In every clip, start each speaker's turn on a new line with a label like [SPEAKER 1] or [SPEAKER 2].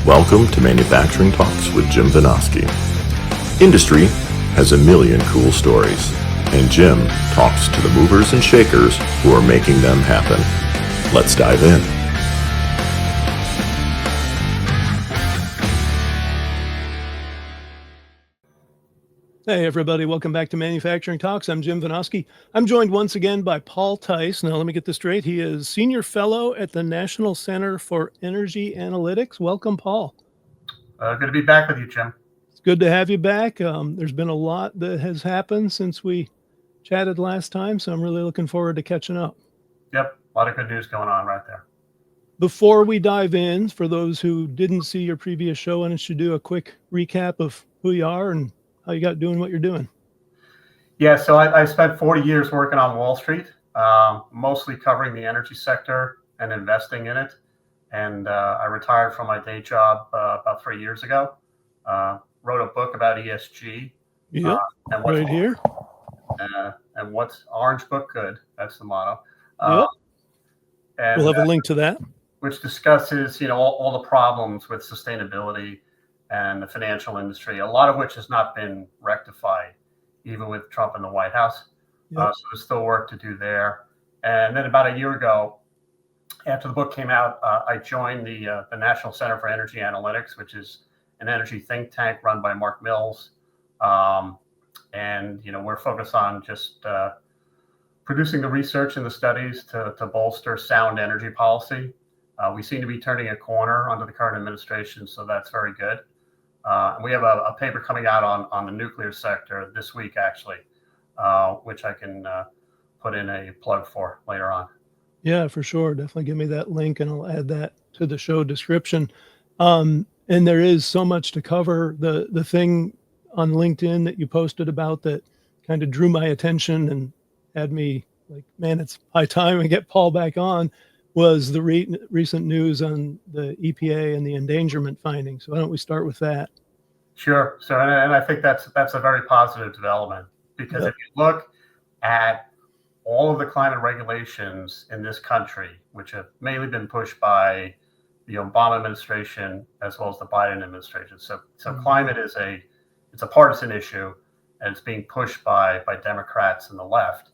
[SPEAKER 1] Welcome to Manufacturing Talks with Jim Vinosky. Industry has a million cool stories, and Jim talks to the movers and shakers who are making them happen. Let's dive in.
[SPEAKER 2] Hey everybody, welcome back to Manufacturing Talks. I'm Jim Vinosky. I'm joined once again by Paul Tice. Now let me get this straight. He is Senior Fellow at the National Center for Energy Analytics. Welcome, Paul.
[SPEAKER 3] Good to be back with you, Jim.
[SPEAKER 2] It's good to have you back. There's been a lot that has happened since we chatted last time, so I'm really looking forward to catching up.
[SPEAKER 3] Yep, a lot of good news going on right there.
[SPEAKER 2] Before we dive in, for those who didn't see your previous show, why don't you do a quick recap of who you are and how you got doing what you're doing?
[SPEAKER 3] Yeah, so I spent 40 years working on Wall Street, mostly covering the energy sector and investing in it. And I retired from my day job about 3 years ago. Wrote a book about ESG.
[SPEAKER 2] Yep,
[SPEAKER 3] and
[SPEAKER 2] right here.
[SPEAKER 3] And what's Orange Book Good? That's the motto.
[SPEAKER 2] Yep.
[SPEAKER 3] And
[SPEAKER 2] We'll have a link to that.
[SPEAKER 3] Which discusses, all the problems with sustainability and the financial industry, a lot of which has not been rectified, even with Trump in the White House.
[SPEAKER 2] Yep.
[SPEAKER 3] So there's still work to do there. And then about a year ago, after the book came out, I joined the National Center for Energy Analytics, which is an energy think tank run by Mark Mills. And we're focused on just producing the research and the studies to bolster sound energy policy. We seem to be turning a corner under the current administration, so that's very good. We have a paper coming out on the nuclear sector this week, actually, which I can put in a plug for later on.
[SPEAKER 2] Yeah, for sure. Definitely give me that link and I'll add that to the show description. And there is so much to cover. The thing on LinkedIn that you posted about that kind of drew my attention and had me like, man, it's high time to get Paul back on, was the recent news on the EPA and the endangerment finding. So why don't we start with that?
[SPEAKER 3] Sure. So, and I think that's a very positive development, because if you look at all of the climate regulations in this country, which have mainly been pushed by the Obama administration as well as the Biden administration. So climate is it's a partisan issue, and it's being pushed by Democrats and the left.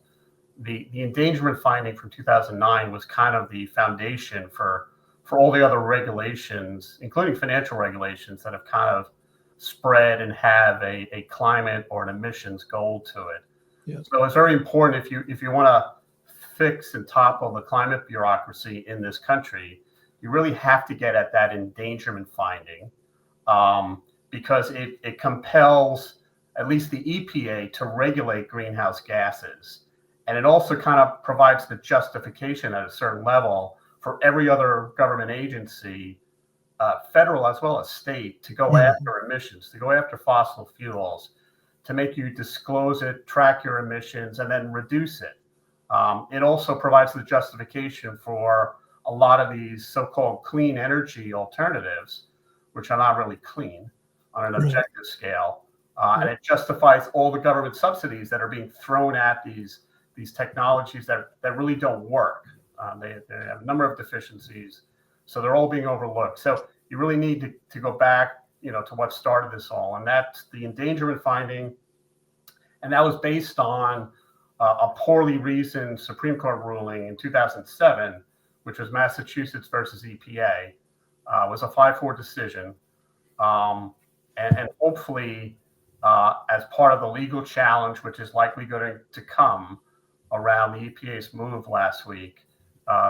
[SPEAKER 3] The endangerment finding from 2009 was kind of the foundation for all the other regulations, including financial regulations, that have kind of spread and have a climate or an emissions goal to it.
[SPEAKER 2] Yes.
[SPEAKER 3] So it's very important if you want to fix and topple the climate bureaucracy in this country, you really have to get at that endangerment finding, because it compels at least the EPA to regulate greenhouse gases. And it also kind of provides the justification at a certain level for every other government agency, federal as well as state, to go after emissions, to go after fossil fuels, to make you disclose it, track your emissions, and then reduce it. It also provides the justification for a lot of these so-called clean energy alternatives, which are not really clean on an objective scale. And it justifies all the government subsidies that are being thrown at these technologies that really don't work. They have a number of deficiencies, so they're all being overlooked. So you really need to go back, to what started this all, and that's the endangerment finding. And that was based on a poorly reasoned Supreme Court ruling in 2007, which was Massachusetts versus EPA. It was a 5-4 decision, and hopefully, as part of the legal challenge, which is likely going to come around the EPA's move last week,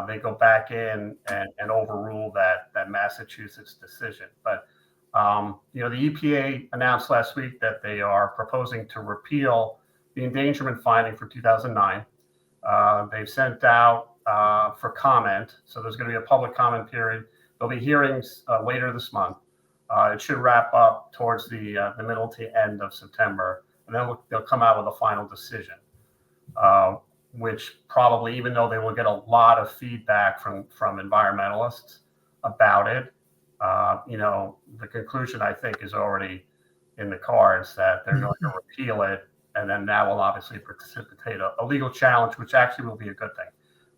[SPEAKER 3] they go back in and overrule that Massachusetts decision. But the EPA announced last week that they are proposing to repeal the endangerment finding for 2009. They've sent out for comment, so there's going to be a public comment period. There'll be hearings later this month. It should wrap up towards the middle to end of September, and then they'll come out with a final decision, which probably, even though they will get a lot of feedback from environmentalists about it, the conclusion, I think, is already in the cards, that they're going to repeal it, and then that will obviously precipitate a legal challenge, which actually will be a good thing.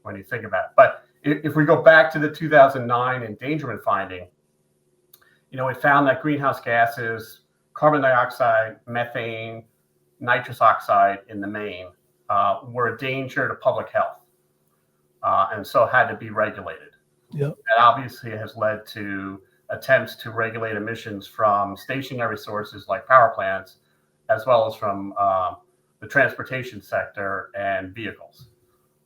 [SPEAKER 3] when you think about it. But if we go back to the 2009 endangerment finding, it found that greenhouse gases, carbon dioxide, methane, nitrous oxide in the main were a danger to public health, and so had to be regulated.
[SPEAKER 2] Yep.
[SPEAKER 3] That obviously has led to attempts to regulate emissions from stationary sources like power plants, as well as from the transportation sector and vehicles.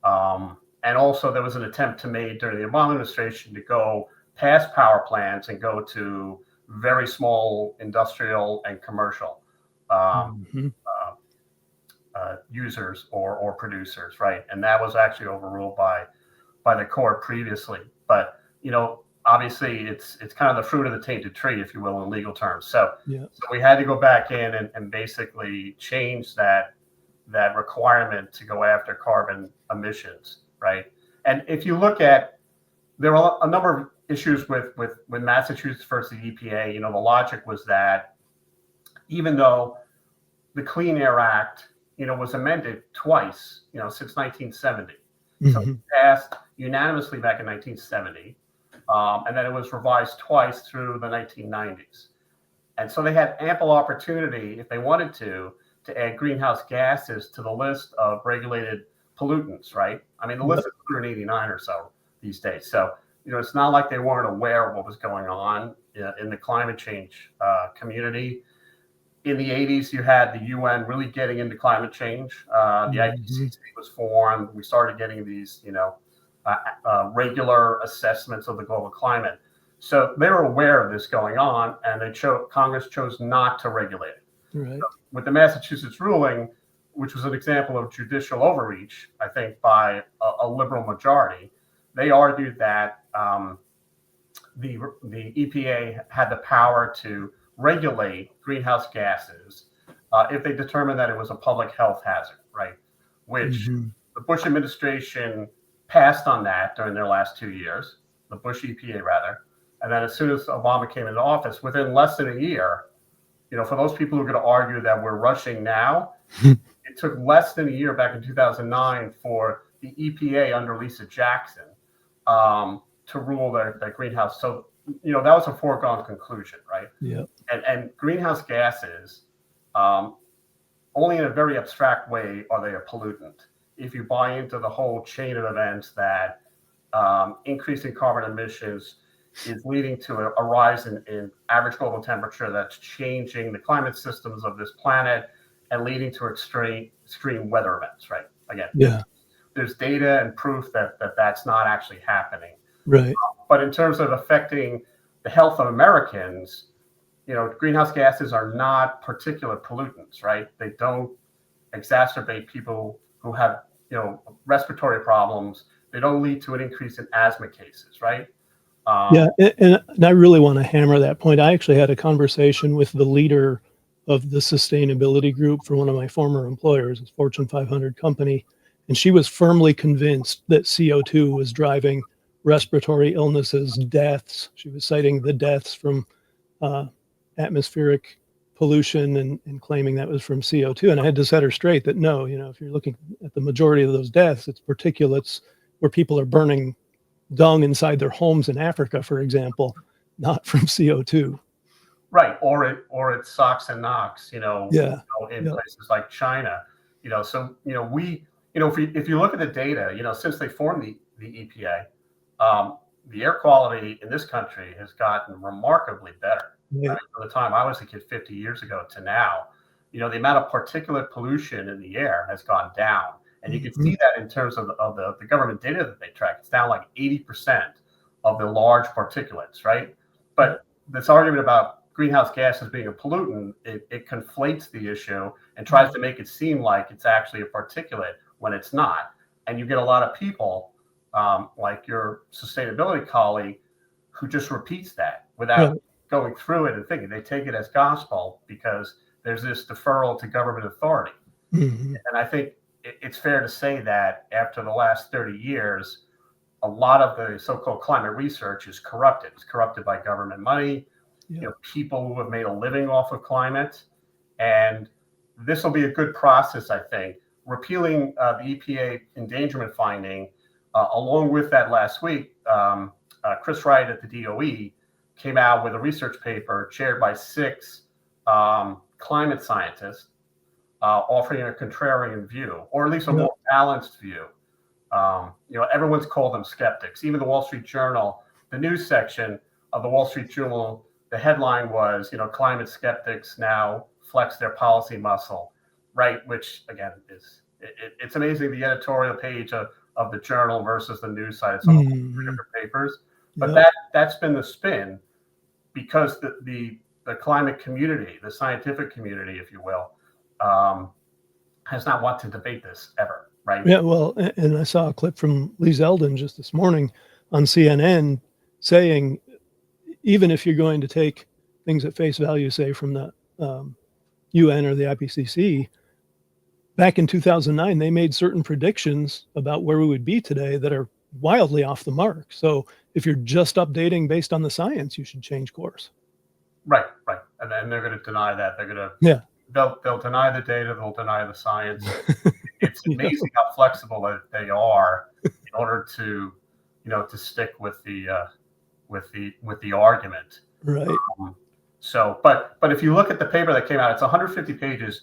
[SPEAKER 3] And also there was an attempt made during the Obama administration to go past power plants and go to very small industrial and commercial users or producers, right? And that was actually overruled by the court previously. But obviously it's kind of the fruit of the tainted tree, if you will, in legal terms. So we had to go back in and basically change that requirement to go after carbon emissions, right? And if you look at, there are a number of issues with Massachusetts versus the EPA. The logic was that even though the Clean Air Act, was amended twice, since 1970. So it passed unanimously back in 1970, and then it was revised twice through the 1990s. And so they had ample opportunity, if they wanted to add greenhouse gases to the list of regulated pollutants, right? I mean, the list is 189 or so these days. So, it's not like they weren't aware of what was going on in the climate change community. In the 80s, you had the UN really getting into climate change. The IPCC was formed. We started getting these, regular assessments of the global climate. So they were aware of this going on, and Congress chose not to regulate it.
[SPEAKER 2] Right.
[SPEAKER 3] So with the Massachusetts ruling, which was an example of judicial overreach, I think, by a liberal majority, they argued that the EPA had the power to regulate greenhouse gases if they determined that it was a public health hazard, right? Which the Bush administration passed on that during their last 2 years, the Bush EPA rather. And then as soon as Obama came into office, within less than a year, for those people who are going to argue that we're rushing now, it took less than a year back in 2009 for the EPA under Lisa Jackson to rule that greenhouse. So, that was a foregone conclusion, right?
[SPEAKER 2] Yeah.
[SPEAKER 3] And greenhouse gases, only in a very abstract way are they a pollutant. If you buy into the whole chain of events that increasing carbon emissions is leading to a rise in average global temperature that's changing the climate systems of this planet and leading to extreme weather events, right? Again, there's data and proof that that's not actually happening.
[SPEAKER 2] Right.
[SPEAKER 3] But in terms of affecting the health of Americans, greenhouse gases are not particulate pollutants, right? They don't exacerbate people who have, respiratory problems. They don't lead to an increase in asthma cases, right?
[SPEAKER 2] And I really want to hammer that point. I actually had a conversation with the leader of the sustainability group for one of my former employers, a Fortune 500 company, and she was firmly convinced that CO2 was driving respiratory illnesses, deaths. She was citing the deaths from atmospheric pollution and claiming that was from CO2. And I had to set her straight that no, if you're looking at the majority of those deaths, it's particulates where people are burning dung inside their homes in Africa, for example, not from CO2.
[SPEAKER 3] Right, or it SOx and NOx, in places like China, So we, if you look at the data, since they formed the EPA, the air quality in this country has gotten remarkably better.
[SPEAKER 2] Yeah.
[SPEAKER 3] Right? From the time I was a kid 50 years ago to now, the amount of particulate pollution in the air has gone down. And you can see that in terms of the government data that they track. It's down like 80% of the large particulates, right? But this argument about greenhouse gases being a pollutant, it conflates the issue and tries to make it seem like it's actually a particulate when it's not. And you get a lot of people, like your sustainability colleague, who just repeats that without going through it and thinking. They take it as gospel because there's this deferral to government authority. And I think it's fair to say that after the last 30 years, a lot of the so-called climate research is corrupted. It's corrupted by government money, people who have made a living off of climate. And this will be a good process, I think. Repealing the EPA endangerment finding Along with that, last week, Chris Wright at the DOE came out with a research paper chaired by 6 climate scientists, offering a contrarian view, or at least a more balanced view. Everyone's called them skeptics. Even the Wall Street Journal, the news section of the Wall Street Journal, the headline was, climate skeptics now flex their policy muscle, right? Which again it's amazing, the editorial page of the journal versus the news side. It's on 3 different papers, but that's been the spin, because the climate community, the scientific community, if you will, has not wanted to debate this ever, right?
[SPEAKER 2] Yeah, well, and I saw a clip from Lee Zeldin just this morning on CNN saying, even if you're going to take things at face value, say from the UN or the IPCC, back in 2009, they made certain predictions about where we would be today that are wildly off the mark. So if you're just updating based on the science, you should change course.
[SPEAKER 3] Right. And then they're going to deny that. They're going to, they'll deny the data, they'll deny the science. It's amazing how flexible they are in order to, to stick with the argument.
[SPEAKER 2] Right.
[SPEAKER 3] But if you look at the paper that came out, it's 150 pages.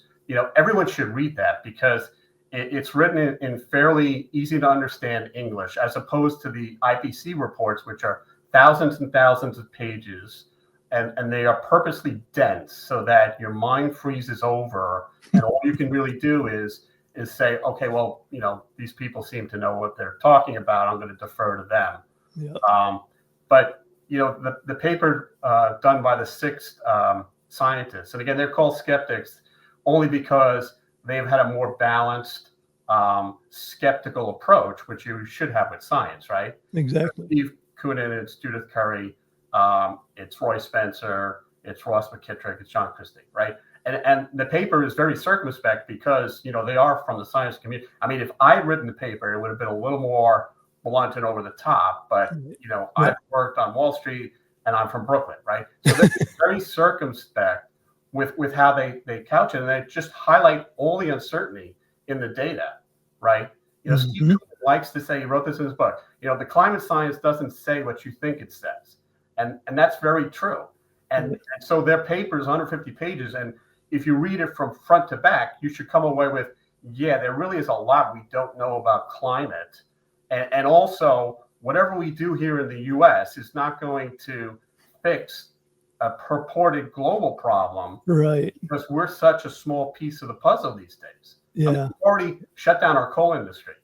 [SPEAKER 3] Everyone should read that, because it's written in fairly easy to understand English, as opposed to the IPC reports, which are thousands and thousands of pages, and they are purposely dense so that your mind freezes over, and all you can really do is say, okay, well, these people seem to know what they're talking about, I'm going to defer to them.
[SPEAKER 2] Yeah.
[SPEAKER 3] But the paper done by the 6 scientists, and again, they're called skeptics only because they've had a more balanced, skeptical approach, which you should have with science, right?
[SPEAKER 2] Exactly.
[SPEAKER 3] Steve Koonin, it's Judith Curry, it's Roy Spencer, it's Ross McKittrick, it's John Christie, right? And the paper is very circumspect because, they are from the science community. I mean, if I had written the paper, it would have been a little more blunt and over the top, but, I've worked on Wall Street and I'm from Brooklyn, right? So they're very circumspect with how they couch it, and they just highlight all the uncertainty in the data, right? Steve Koonin likes to say, he wrote this in his book, the climate science doesn't say what you think it says. And that's very true. And so their paper is 150 pages. And if you read it from front to back, you should come away with, there really is a lot we don't know about climate. And also, whatever we do here in the US is not going to fix a purported global problem.
[SPEAKER 2] Right.
[SPEAKER 3] Because we're such a small piece of the puzzle these days.
[SPEAKER 2] Yeah.
[SPEAKER 3] We've already shut down our coal industry,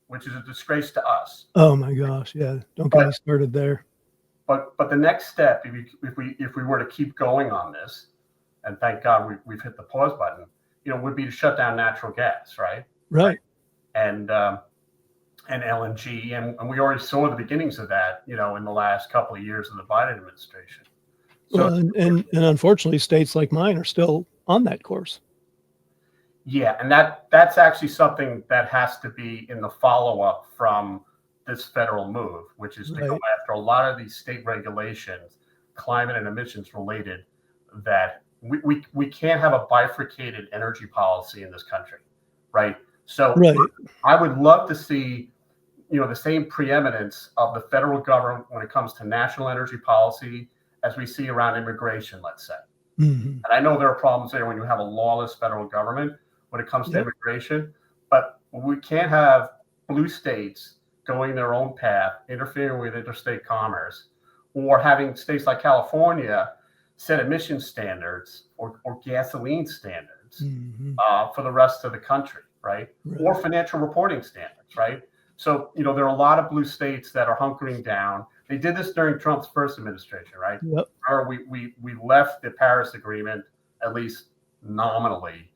[SPEAKER 3] which is a disgrace to us.
[SPEAKER 2] Oh my gosh. Yeah. Don't get me started there.
[SPEAKER 3] But the next step, if we were to keep going on this, and thank God we've hit the pause button, would be to shut down natural gas, right?
[SPEAKER 2] Right.
[SPEAKER 3] And LNG, and we already saw the beginnings of that, in the last couple of years of the Biden administration. So,
[SPEAKER 2] well, and unfortunately, states like mine are still on that course.
[SPEAKER 3] Yeah, and that's actually something that has to be in the follow-up from this federal move, which is to go after a lot of these state regulations, climate and emissions related, that we can't have a bifurcated energy policy in this country, right? So I would love to see, the same preeminence of the federal government when it comes to national energy policy as we see around immigration, let's say. And I know there are problems there when you have a lawless federal government when it comes to immigration, but we can't have blue states going their own path, interfering with interstate commerce, or having states like California set emission standards or gasoline standards for the rest of the country, right? Or financial reporting standards, right? So, there are a lot of blue states that are hunkering down. They did this during Trump's first administration, right? Or we left the Paris Agreement, at least nominally.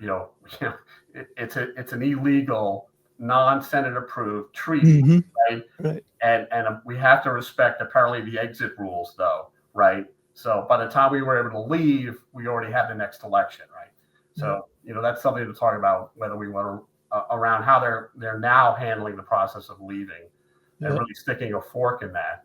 [SPEAKER 3] It's an illegal, non-Senate approved treaty, right? And we have to respect apparently the exit rules, though, right? So by the time we were able to leave, we already had the next election, right? So that's something to talk about, whether we want to around how they're now handling the process of leaving and really sticking a fork in that.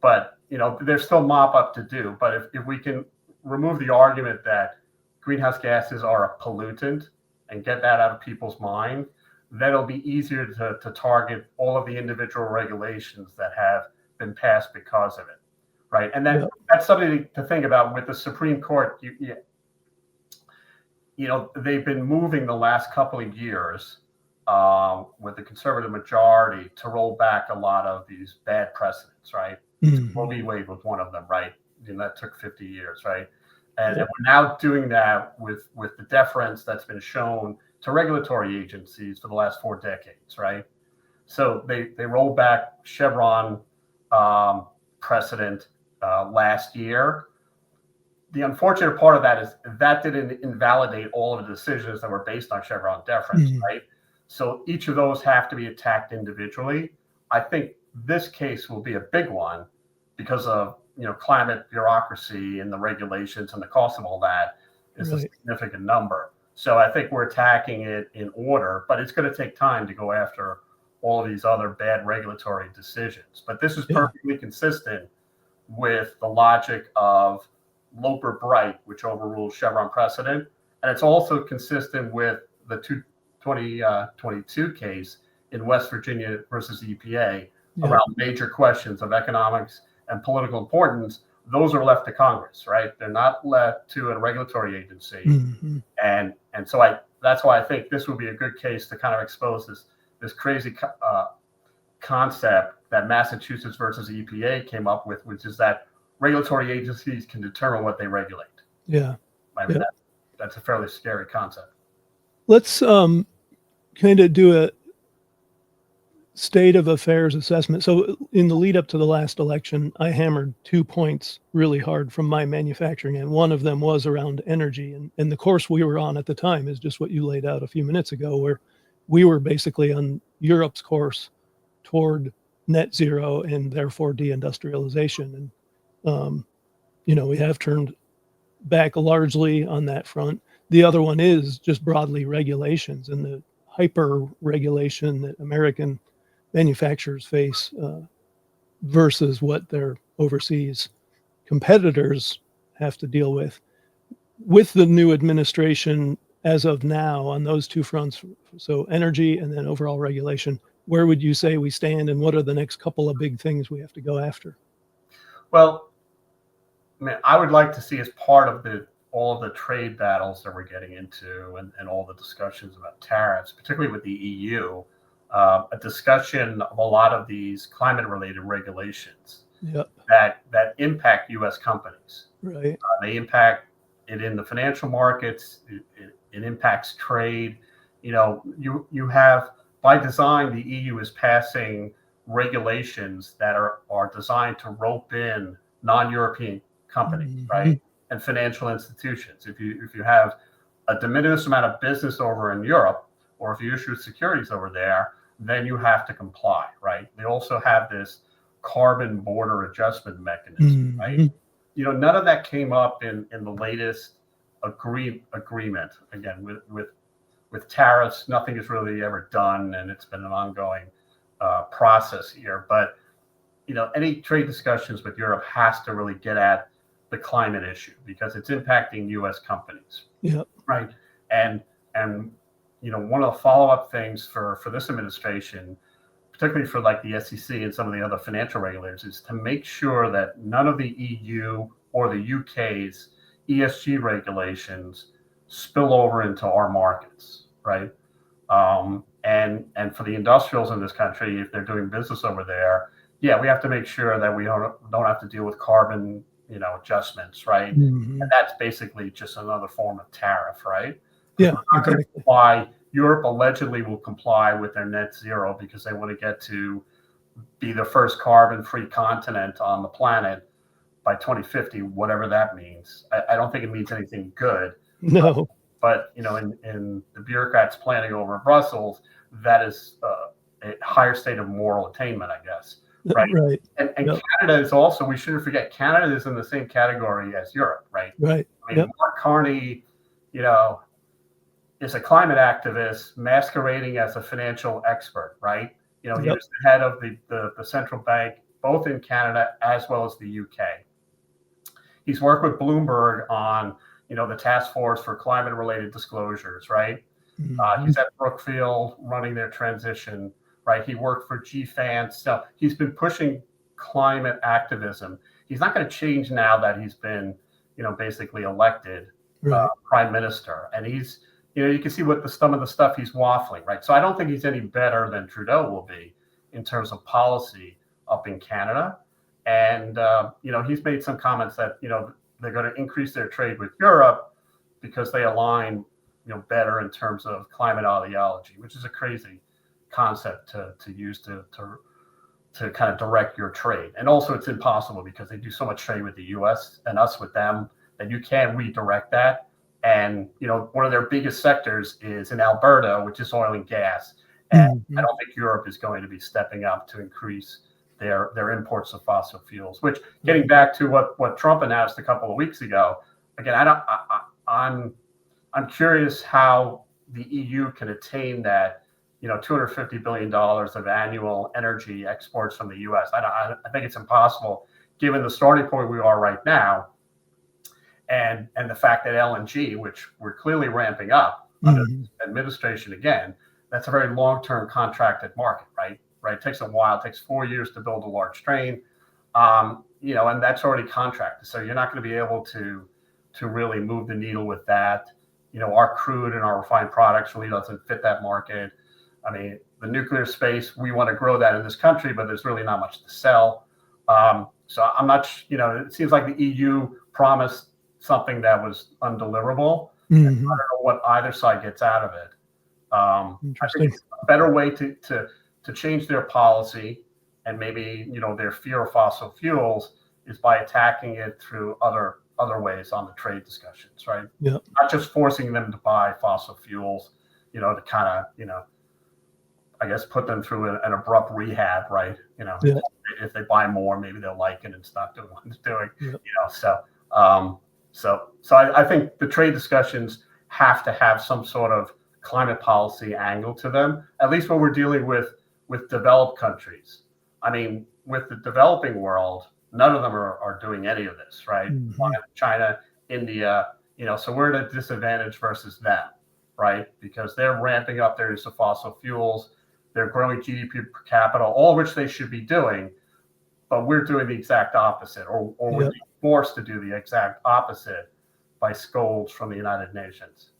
[SPEAKER 3] But there's still mop up to do. But if we can remove the argument that greenhouse gases are a pollutant and get that out of people's mind, then it'll be easier to target all of the individual regulations that have been passed because of it, right? And then that's something to think about with the Supreme Court. You know, they've been moving the last couple of years with the conservative majority to roll back a lot of these bad precedents, right? Roe v. Wade was one of them, right? And that took 50 years, right? And we're now doing that with the deference that's been shown to regulatory agencies for the last 4 decades, right? So they rolled back Chevron precedent last year. The unfortunate part of that is that didn't invalidate all of the decisions that were based on Chevron deference, right? So each of those have to be attacked individually. I think this case will be a big one because of, you know, climate bureaucracy and the regulations and the cost of all that is a significant number. So I think we're attacking it in order, but it's going to take time to go after all of these other bad regulatory decisions. But this is perfectly consistent with the logic of Loper Bright, which overruled Chevron precedent. And it's also consistent with the 2022 case in West Virginia versus EPA around major questions of economics and political importance. Those are left to Congress, right? They're not left to a regulatory agency. And so that's why I think this would be a good case to kind of expose this crazy concept that Massachusetts versus EPA came up with, which is that regulatory agencies can determine what they regulate. I mean, that's a fairly scary concept.
[SPEAKER 2] Let's kind of do a state of affairs assessment. So in the lead up to the last election, I hammered 2 points really hard from my manufacturing, and one of them was around energy. And the course we were on at the time is just what you laid out a few minutes ago, where we were basically on Europe's course toward net zero and therefore deindustrialization. And, you know, we have turned back largely on that front. The other one is just broadly regulations and the hyper regulation that American manufacturers face versus what their overseas competitors have to deal with. With the new administration as of now on those 2 fronts, so energy and then overall regulation, where would you say we stand and what are the next couple of big things we have to go after?
[SPEAKER 3] Well, I mean, I would like to see as part of all of the trade battles that we're getting into and all the discussions about tariffs, particularly with the EU, a discussion of a lot of these climate-related regulations that impact U.S. companies.
[SPEAKER 2] Right.
[SPEAKER 3] They impact it in the financial markets. It impacts trade. You know, you have, by design, the EU is passing regulations that are designed to rope in non-European companies, right, and financial institutions. If you have a de minimis amount of business over in Europe, or if you issue securities over there, then you have to comply, right? They also have this carbon border adjustment mechanism, right? You know, none of that came up in the latest agreement. Again, with tariffs, nothing is really ever done, and it's been an ongoing process here. But you know, any trade discussions with Europe has to really get at the climate issue because it's impacting U.S. companies, right? And you know, one of the follow-up things for this administration, particularly for like the SEC and some of the other financial regulators, is to make sure that none of the EU or the UK's ESG regulations spill over into our markets, right? And for the industrials in this country, if they're doing business over there, we have to make sure that we don't have to deal with carbon, you know, adjustments, right? And that's basically just another form of tariff, right? Comply. Europe allegedly will comply with their net zero because they want to get to be the first carbon-free continent on the planet by 2050, whatever that means. I don't think it means anything good.
[SPEAKER 2] No.
[SPEAKER 3] But you know, in the bureaucrats planning over in Brussels, that is a higher state of moral attainment, I guess. Right. And Canada is also, we shouldn't forget, Canada is in the same category as Europe, right?
[SPEAKER 2] Right.
[SPEAKER 3] I mean, Mark Carney, you know, is a climate activist masquerading as a financial expert, right? You know, he was the head of the central bank, both in Canada as well as the UK. He's worked with Bloomberg on, you know, the task force for climate related disclosures, right? He's at Brookfield running their transition, right? He worked for GFAN. So he's been pushing climate activism. He's not going to change now that he's been, basically elected prime minister. And he's, you can see what some of the stuff he's waffling, right? So I don't think he's any better than Trudeau will be in terms of policy up in Canada. And, he's made some comments that, they're going to increase their trade with Europe because they align, better in terms of climate ideology, which is a crazy concept to use to kind of direct your trade. And also it's impossible because they do so much trade with the US and us with them that you can't redirect that. And, one of their biggest sectors is in Alberta, which is oil and gas. And I don't think Europe is going to be stepping up to increase their imports of fossil fuels, which getting back to what Trump announced a couple of weeks ago, again, I'm curious how the EU can attain that, $250 billion of annual energy exports from the US. I think it's impossible given the starting point we are right now. And the fact that LNG, which we're clearly ramping up under this administration again, that's a very long-term contracted market, right? It takes a while. It takes 4 years to build a large train, and that's already contracted. So you're not going to be able to really move the needle with that. Our crude and our refined products really doesn't fit that market. I mean, the nuclear space, we want to grow that in this country, but there's really not much to sell. So I'm not, it seems like the EU promised something that was undeliverable. I don't know what either side gets out of it. I think it's a better way to change their policy and maybe, their fear of fossil fuels is by attacking it through other ways on the trade discussions, right?
[SPEAKER 2] Yeah.
[SPEAKER 3] Not just forcing them to buy fossil fuels, to kind of, I guess, put them through an abrupt rehab, right? If they buy more, maybe they'll like it and stop doing what it's doing, So I think the trade discussions have to have some sort of climate policy angle to them, at least when we're dealing with developed countries. I mean, with the developing world, none of them are doing any of this, right? China, India, so we're at a disadvantage versus them, right? Because they're ramping up their use of fossil fuels, they're growing GDP per capita, all of which they should be doing, but we're doing the exact opposite, or we're being forced to do the exact opposite by scolds from the United Nations.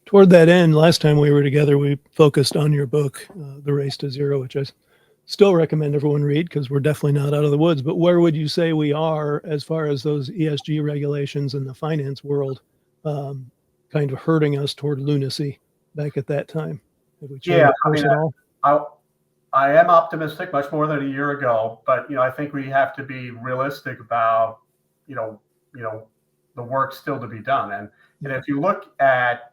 [SPEAKER 2] Toward that end, last time we were together, we focused on your book, The Race to Zero, which I still recommend everyone read because we're definitely not out of the woods. But where would you say we are as far as those ESG regulations in the finance world kind of hurting us toward lunacy back at that time? Have we changed course at all?
[SPEAKER 3] I am optimistic, much more than a year ago, but I think we have to be realistic about the work still to be done. And if you look at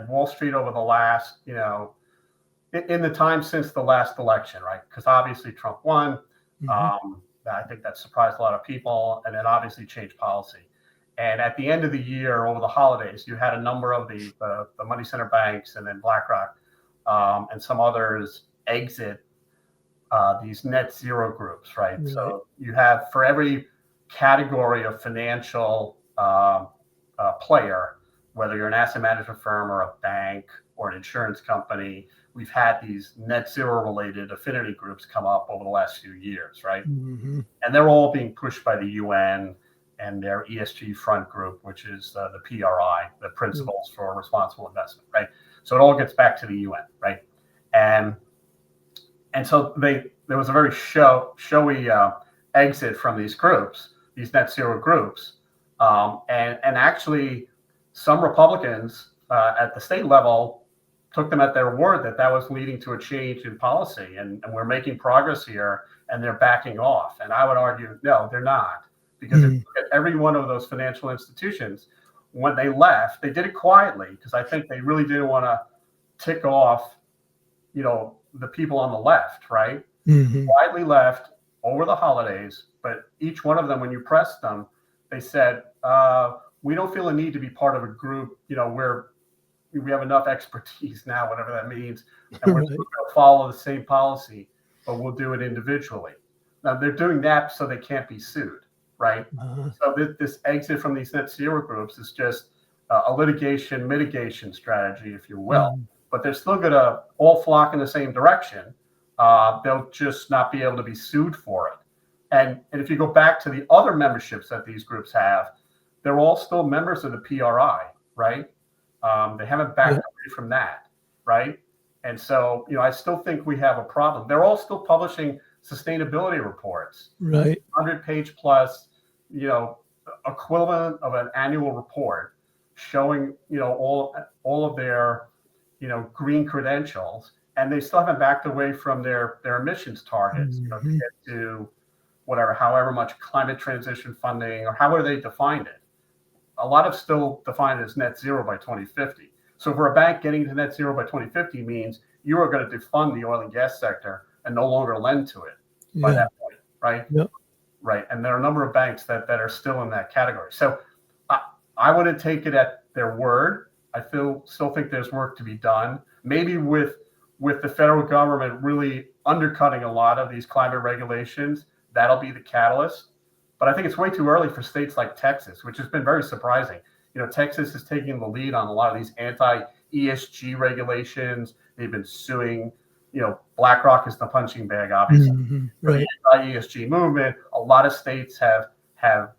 [SPEAKER 3] Wall Street over the last in the time since the last election, right? Because obviously Trump won. I think that surprised a lot of people, and then obviously changed policy. And at the end of the year, over the holidays, you had a number of the money center banks and then BlackRock and some others exit these net zero groups, right? So you have, for every category of financial player, whether you're an asset management firm or a bank or an insurance company, we've had these net zero related affinity groups come up over the last few years, right? And they're all being pushed by the UN and their ESG front group, which is the PRI, the Principles for Responsible Investment, right? So it all gets back to the UN, right? And so there was a very showy exit from these groups, these net zero groups, and actually some Republicans at the state level took them at their word that was leading to a change in policy, and we're making progress here, and they're backing off. And I would argue, no, they're not, because if you look at every one of those financial institutions, when they left, they did it quietly, because I think they really didn't want to tick off, the people on the left, right? Quietly left over the holidays, but each one of them, when you pressed them, they said, we don't feel a need to be part of a group, where we have enough expertise now, whatever that means, and we're going to follow the same policy, but we'll do it individually. Now they're doing that so they can't be sued, right? So this exit from these net zero groups is just a litigation mitigation strategy, if you will, but they're still going to all flock in the same direction. They'll just not be able to be sued for it. And if you go back to the other memberships that these groups have, they're all still members of the PRI, right? They haven't backed away from that, right? And so, I still think we have a problem. They're all still publishing sustainability reports,
[SPEAKER 2] right?
[SPEAKER 3] 100-page plus, equivalent of an annual report showing, all of their, green credentials, and they still haven't backed away from their emissions targets, to get to whatever, however much climate transition funding, or however they defined it. A lot of still define it as net zero by 2050. So for a bank, getting to net zero by 2050 means you are going to defund the oil and gas sector and no longer lend to it by that point, right?
[SPEAKER 2] Yep.
[SPEAKER 3] Right. And there are a number of banks that are still in that category. So I wouldn't take it at their word. I still think there's work to be done. Maybe with the federal government really undercutting a lot of these climate regulations, that'll be the catalyst. But I think it's way too early for states like Texas, which has been very surprising. Texas is taking the lead on a lot of these anti-ESG regulations. They've been suing, BlackRock is the punching bag, obviously.
[SPEAKER 2] Right.
[SPEAKER 3] The anti-ESG movement, a lot of states have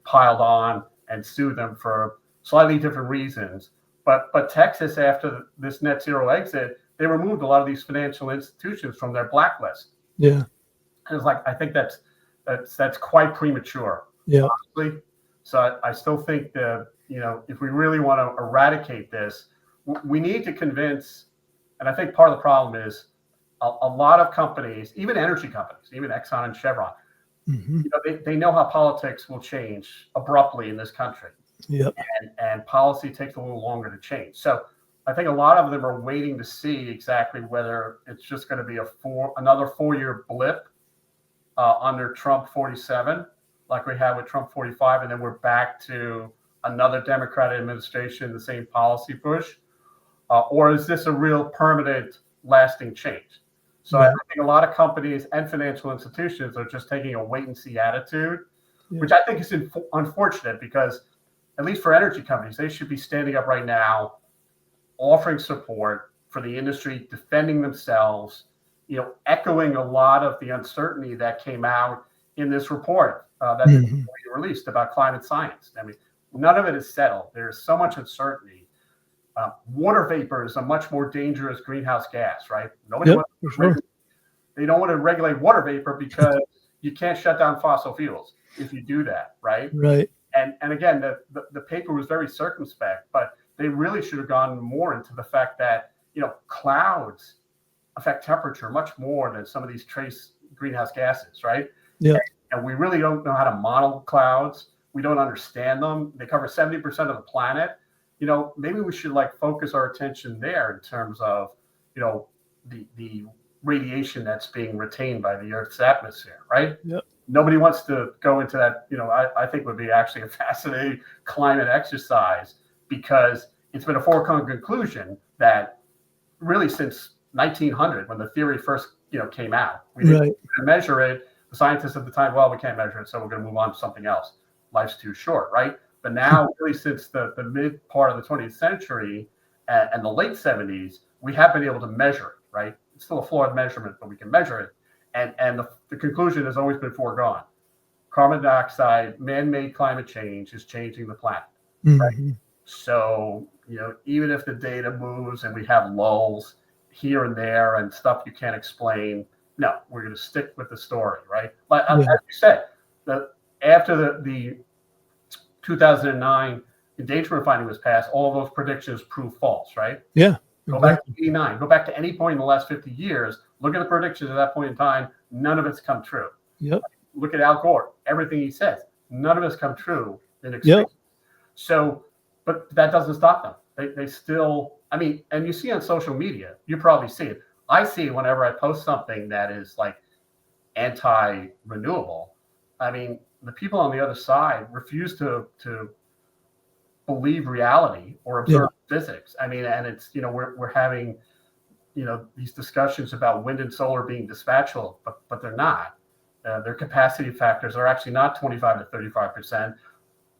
[SPEAKER 3] piled on and sued them for slightly different reasons. But Texas, after this net zero exit, they removed a lot of these financial institutions from their blacklist.
[SPEAKER 2] Yeah.
[SPEAKER 3] And it's like, I think that's quite premature.
[SPEAKER 2] Yeah.
[SPEAKER 3] Honestly. So I still think that, if we really want to eradicate this, we need to convince, and I think part of the problem is a lot of companies, even energy companies, even Exxon and Chevron, they know how politics will change abruptly in this country.
[SPEAKER 2] Yep.
[SPEAKER 3] And policy takes a little longer to change. So I think a lot of them are waiting to see exactly whether it's just going to be another 4-year blip under Trump 47, like we had with Trump 45, and then we're back to another Democratic administration, the same policy push, or is this a real permanent, lasting change? So I think a lot of companies and financial institutions are just taking a wait-and-see attitude, which I think is unfortunate because, at least for energy companies, they should be standing up right now, offering support for the industry, defending themselves, echoing a lot of the uncertainty that came out in this report that they released about climate science. I mean, none of it is settled. There's so much uncertainty. Water vapor is a much more dangerous greenhouse gas, right? They don't want to regulate water vapor because you can't shut down fossil fuels if you do that, right?
[SPEAKER 2] Right.
[SPEAKER 3] And again, the paper was very circumspect, but they really should have gone more into the fact that, clouds affect temperature much more than some of these trace greenhouse gases, right?
[SPEAKER 2] Yeah.
[SPEAKER 3] And we really don't know how to model clouds. We don't understand them. They cover 70% of the planet. Maybe we should focus our attention there in terms of, the radiation that's being retained by the Earth's atmosphere, right?
[SPEAKER 2] Yep.
[SPEAKER 3] Nobody wants to go into that, I think would be actually a fascinating climate exercise, because it's been a foregone conclusion that really since 1900, when the theory first, came out, we didn't measure it. The scientists at the time, well, we can't measure it, so we're going to move on to something else. Life's too short, right? But now, really, since the mid part of the 20th century and the late 70s, we have been able to measure it, right? It's still a flawed measurement, but we can measure it. And the conclusion has always been foregone. Carbon dioxide, man-made climate change is changing the planet, right? So, even if the data moves and we have lulls here and there and stuff you can't explain, no, we're going to stick with the story, right? But as you said, after the 2009 Endangerment Finding was passed, all of those predictions proved false, right?
[SPEAKER 2] Yeah.
[SPEAKER 3] Go back to 89, go back to any point in the last 50 years, look at the predictions at that point in time, none of it's come true.
[SPEAKER 2] Yep.
[SPEAKER 3] Look at Al Gore, everything he says, none of it's come true in experience. So, but that doesn't stop them. They still, and you see on social media, you probably see it. I see it whenever I post something that is anti-renewable. The people on the other side refuse to believe reality or observe physics. And it's, we're having, these discussions about wind and solar being dispatchable, but they're not. Their capacity factors are actually not 25 to 35%.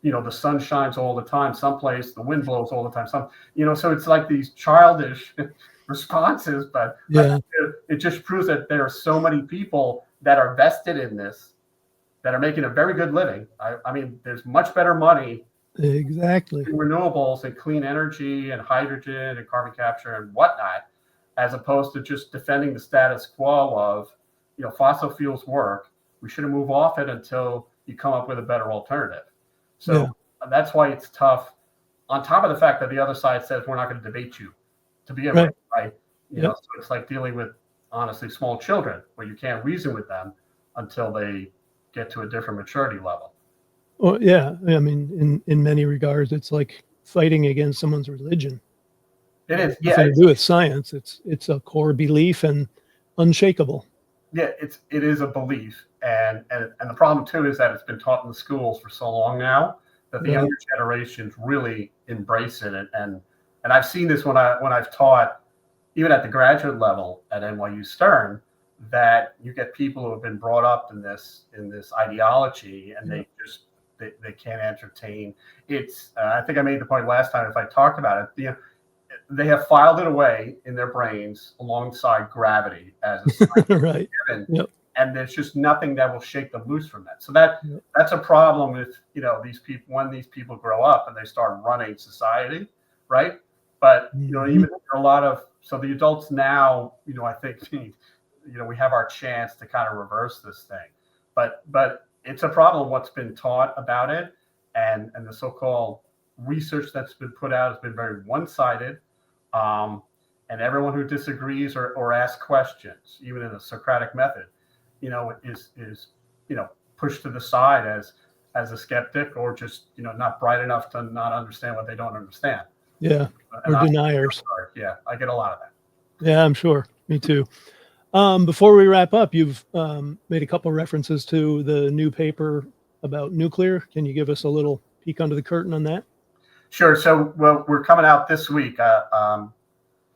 [SPEAKER 3] the sun shines all the time someplace, the wind blows all the time so it's like these childish responses, but
[SPEAKER 2] Yeah.
[SPEAKER 3] it just proves that there are so many people that are vested in this, that are making a very good living. I mean, there's much better money
[SPEAKER 2] Exactly.
[SPEAKER 3] in renewables and clean energy and hydrogen and carbon capture and whatnot, as opposed to just defending the status quo of, fossil fuels work. We shouldn't move off it until you come up with a better alternative. So that's why it's tough. On top of the fact that the other side says we're not going to debate you to begin with, right? So it's like dealing with, honestly, small children where you can't reason with them until they get to a different maturity level.
[SPEAKER 2] Well, yeah. I mean, in many regards, it's like fighting against someone's religion.
[SPEAKER 3] It is,
[SPEAKER 2] Nothing to do with science. It's a core belief and unshakable.
[SPEAKER 3] Yeah, it is a belief, and the problem too is that it's been taught in the schools for so long now that the younger generations really embrace it, and I've seen this when I've taught, even at the graduate level at NYU Stern, that you get people who have been brought up in this ideology, and they just they can't entertain. It's I think I made the point last time if I talked about it. They have filed it away in their brains alongside gravity as a
[SPEAKER 2] right.
[SPEAKER 3] given, and there's just nothing that will shake them loose from that. So that's a problem with these people when these people grow up and they start running society, right? But even a lot of the adults now, I think we have our chance to kind of reverse this thing, but it's a problem what's been taught about it, and the so-called research that's been put out has been very one-sided, and everyone who disagrees or asks questions, even in a Socratic method, is pushed to the side as a skeptic, or just not bright enough to not understand what they don't understand.
[SPEAKER 2] Yeah, or deniers.
[SPEAKER 3] Yeah, I get a lot of that.
[SPEAKER 2] Yeah, I'm sure. Me too. Before we wrap up, you've made a couple references to the new paper about nuclear. Can you give us a little peek under the curtain on that?
[SPEAKER 3] Sure. So, we're coming out this week. I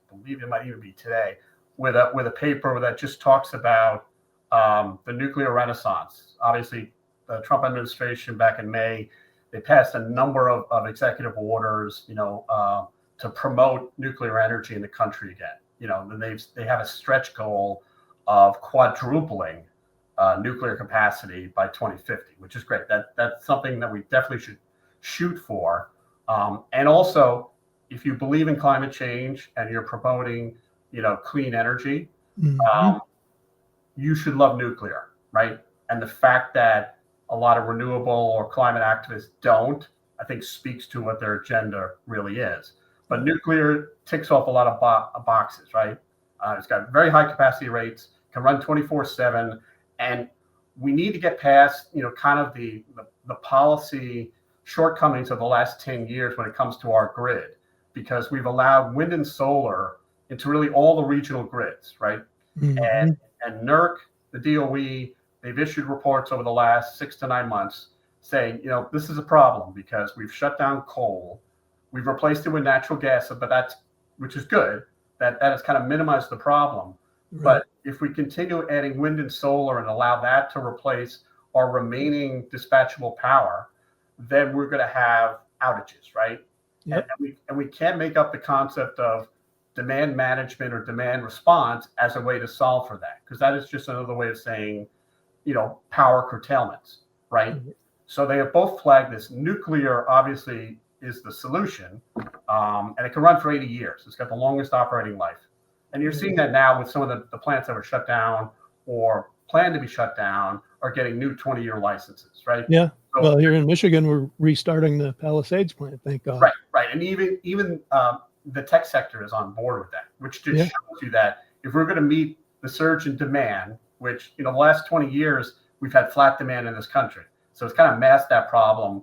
[SPEAKER 3] believe it might even be today, with a paper that just talks about the nuclear renaissance. Obviously, the Trump administration back in May, they passed a number of executive orders, to promote nuclear energy in the country again. And they have a stretch goal of quadrupling nuclear capacity by 2050, which is great. That's something that we definitely should shoot for. And also, if you believe in climate change and you're promoting, clean energy, you should love nuclear, right? And the fact that a lot of renewable or climate activists don't, I think speaks to what their agenda really is. But nuclear ticks off a lot of boxes, right? It's got very high capacity rates, can run 24/7, and we need to get past, kind of the policy shortcomings of the last 10 years when it comes to our grid, because we've allowed wind and solar into really all the regional grids, right? And NERC, the DOE, they've issued reports over the last 6 to 9 months saying, this is a problem because we've shut down coal, we've replaced it with natural gas, but which is good, that has kind of minimized the problem. Right. But if we continue adding wind and solar and allow that to replace our remaining dispatchable power, then we're going to have outages, right? Yep. And we can't make up the concept of demand management or demand response as a way to solve for that, because that is just another way of saying, power curtailments, right? Mm-hmm. So they have both flagged this. Nuclear obviously is the solution, and it can run for 80 years. It's got the longest operating life. And you're seeing that now with some of the plants that were shut down or plan to be shut down are getting new 20-year licenses, right?
[SPEAKER 2] Yeah. So, well, here in Michigan, we're restarting the Palisades plant, thank God.
[SPEAKER 3] Right. And even the tech sector is on board with that, which just shows you that if we're going to meet the surge in demand, which, the last 20 years, we've had flat demand in this country. So it's kind of masked that problem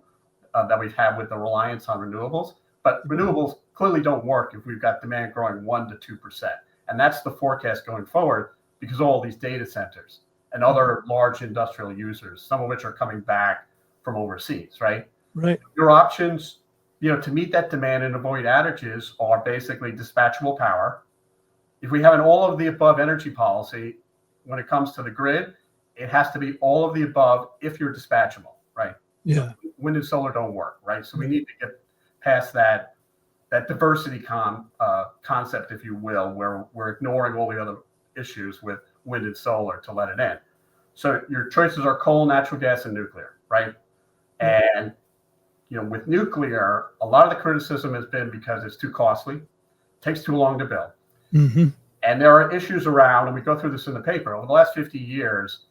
[SPEAKER 3] that we've had with the reliance on renewables. But renewables clearly don't work if we've got demand growing 1% to 2%. And that's the forecast going forward, because of all these data centers and other large industrial users, some of which are coming back from overseas, right?
[SPEAKER 2] Right.
[SPEAKER 3] Your options, to meet that demand and avoid outages are basically dispatchable power. If we have an all of the above energy policy, when it comes to the grid, it has to be all of the above if you're dispatchable, right?
[SPEAKER 2] Yeah.
[SPEAKER 3] wind and solar don't work, right? So we need to get past that diversity concept, if you will, where we're ignoring all the other issues with wind and solar to let it in. So your choices are coal, natural gas, and nuclear, right? And with nuclear, a lot of the criticism has been because it's too costly, takes too long to build.
[SPEAKER 2] Mm-hmm.
[SPEAKER 3] And there are issues around, and we go through this in the paper. Over the last 50 years,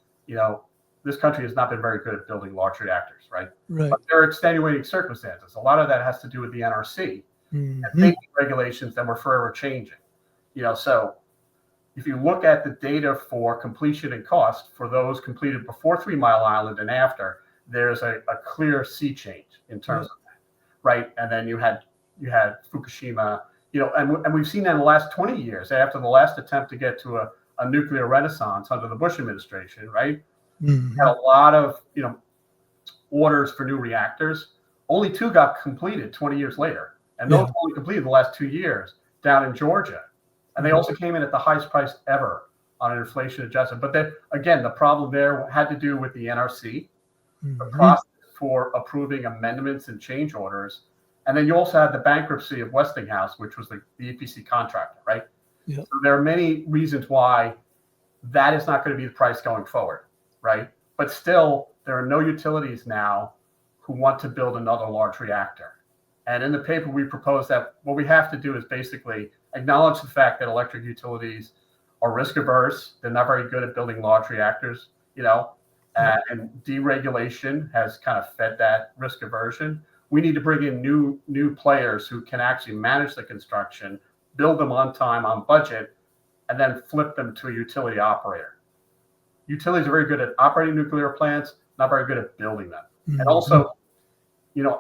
[SPEAKER 3] this country has not been very good at building large reactors, right?
[SPEAKER 2] Right.
[SPEAKER 3] But there are extenuating circumstances. A lot of that has to do with the NRC and safety regulations that we're forever changing. So if you look at the data for completion and cost for those completed before 3 Mile Island and after, there's a clear sea change in terms of that, right? And then you had Fukushima, and we've seen that in the last 20 years after the last attempt to get to a nuclear renaissance under the Bush administration, right? Had a lot of orders for new reactors. Only 2 got completed 20 years later, and those only completed the last 2 years down in Georgia. And they also came in at the highest price ever on an inflation adjustment. But then again, the problem there had to do with the NRC, the process for approving amendments and change orders. And then you also had the bankruptcy of Westinghouse, which was the EPC contractor, right?
[SPEAKER 2] Yep.
[SPEAKER 3] So there are many reasons why that is not going to be the price going forward, right? But still, there are no utilities now who want to build another large reactor. And in the paper, we propose that what we have to do is basically acknowledge the fact that electric utilities are risk averse. They're not very good at building large reactors, and deregulation has kind of fed that risk aversion. We need to bring in new players who can actually manage the construction, build them on time, on budget, and then flip them to a utility operator. Utilities are very good at operating nuclear plants, not very good at building them. And also,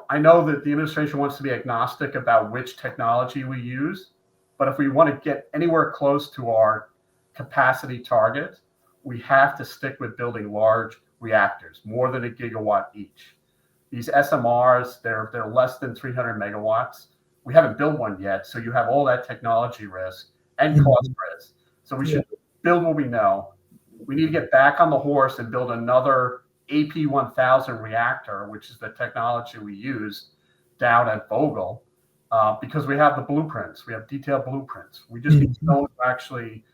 [SPEAKER 3] I know that the administration wants to be agnostic about which technology we use, but if we want to get anywhere close to our capacity target, we have to stick with building large reactors, more than 1 gigawatt each. These SMRs, they're less than 300 megawatts. We haven't built one yet, so you have all that technology risk and cost risk. So we should build what we know. We need to get back on the horse and build another AP1000 reactor, which is the technology we use down at Vogtle, because we have the blueprints. We have detailed blueprints. We just need someone who actually,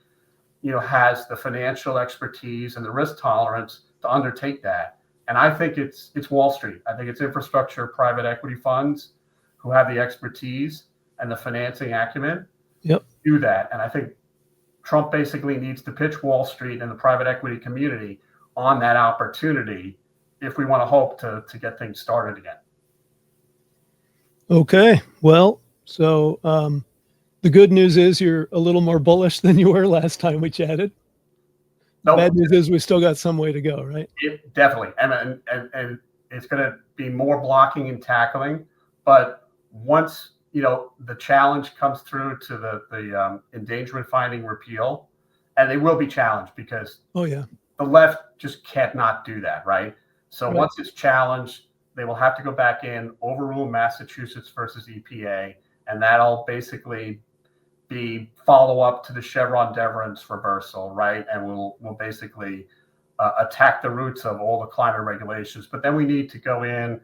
[SPEAKER 3] has the financial expertise and the risk tolerance to undertake that. And I think it's Wall Street. I think it's infrastructure, private equity funds who have the expertise and the financing acumen to do that. And I think Trump basically needs to pitch Wall Street and the private equity community on that opportunity if we want to hope to get things started again.
[SPEAKER 2] Okay. Well, so the good news is you're a little more bullish than you were last time we chatted. The bad news is we still got some way to go, right?
[SPEAKER 3] Definitely. And it's going to be more blocking and tackling. But once, the challenge comes through to the endangerment finding repeal, and they will be challenged because the left just cannot do that, right? So once it's challenged, they will have to go back in, overrule Massachusetts versus EPA, and that'll basically be follow up to the Chevron deference reversal, right? And we'll basically attack the roots of all the climate regulations. But then we need to go in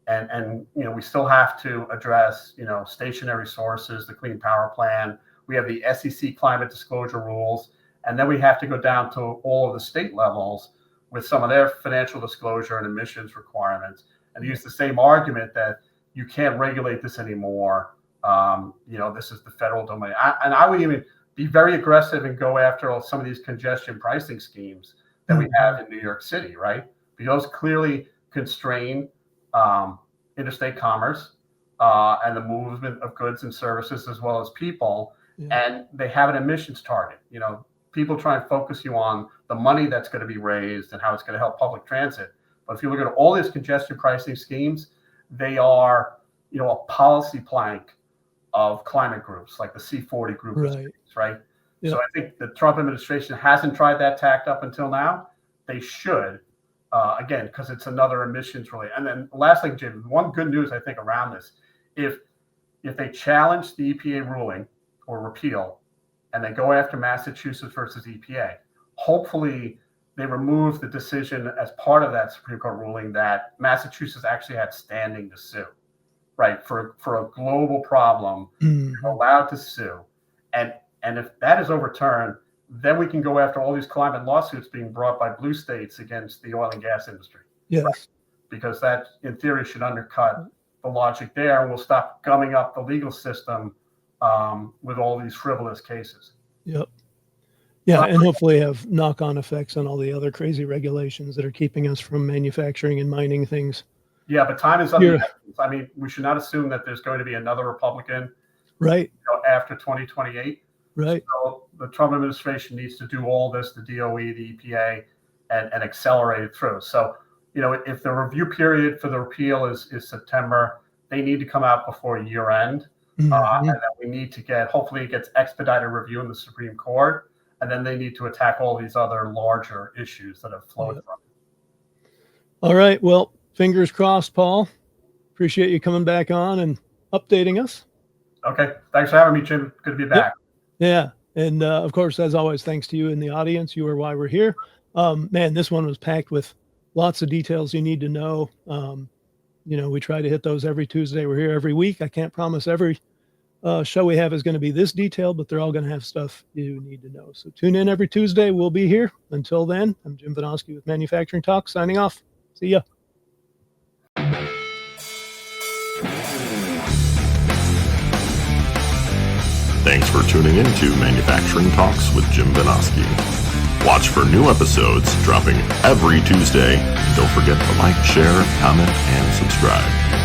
[SPEAKER 3] and we still have to address, stationary sources, the Clean Power Plan. We have the SEC climate disclosure rules, and then we have to go down to all of the state levels with some of their financial disclosure and emissions requirements, and use the same argument that you can't regulate this anymore. This is the federal domain. I would even be very aggressive and go after some of these congestion pricing schemes that we have in New York City, right? Because clearly constrain interstate commerce and the movement of goods and services as well as people. And they have an emissions target. People try and focus you on the money that's going to be raised and how it's going to help public transit. But if you look at all these congestion pricing schemes, they are, a policy plank of climate groups like the C40 group, right? So I think the Trump administration hasn't tried that tact up until now. They should, again, because it's another emissions related. And then lastly, Jim, one good news I think around this, if they challenge the EPA ruling or repeal, and they go after Massachusetts versus EPA, hopefully they removed the decision as part of that Supreme Court ruling that Massachusetts actually had standing to sue, right? For a global problem, you're allowed to sue. And if that is overturned, then we can go after all these climate lawsuits being brought by blue states against the oil and gas industry.
[SPEAKER 2] Yes.
[SPEAKER 3] Right? Because that, in theory, should undercut the logic there, and we'll stop gumming up the legal system with all these frivolous cases.
[SPEAKER 2] Yep. Yeah, and hopefully have knock-on effects on all the other crazy regulations that are keeping us from manufacturing and mining things.
[SPEAKER 3] Yeah, but time is of the essence. I mean, we should not assume that there's going to be another Republican,
[SPEAKER 2] right,
[SPEAKER 3] after 2028.
[SPEAKER 2] Right.
[SPEAKER 3] So the Trump administration needs to do all this, the DOE, the EPA, and accelerate it through. So, if the review period for the repeal is September, they need to come out before year end. And then we need to hopefully it gets expedited review in the Supreme Court. And then they need to attack all these other larger issues that have flowed from it.
[SPEAKER 2] All right. Well, fingers crossed, Paul. Appreciate you coming back on and updating us.
[SPEAKER 3] Okay. Thanks for having me, Jim. Good to be back.
[SPEAKER 2] Yeah. And of course, as always, thanks to you in the audience. You are why we're here. Man, this one was packed with lots of details you need to know. We try to hit those every Tuesday. We're here every week. I can't promise every show we have is going to be this detailed, but they're all going to have stuff you need to know. So tune in every Tuesday. We'll be here. Until then, I'm Jim Vinosky with Manufacturing Talk, signing off. See ya.
[SPEAKER 1] Thanks for tuning in to Manufacturing Talks with Jim Vinosky. Watch for new episodes dropping every Tuesday. And don't forget to like, share, comment, and subscribe.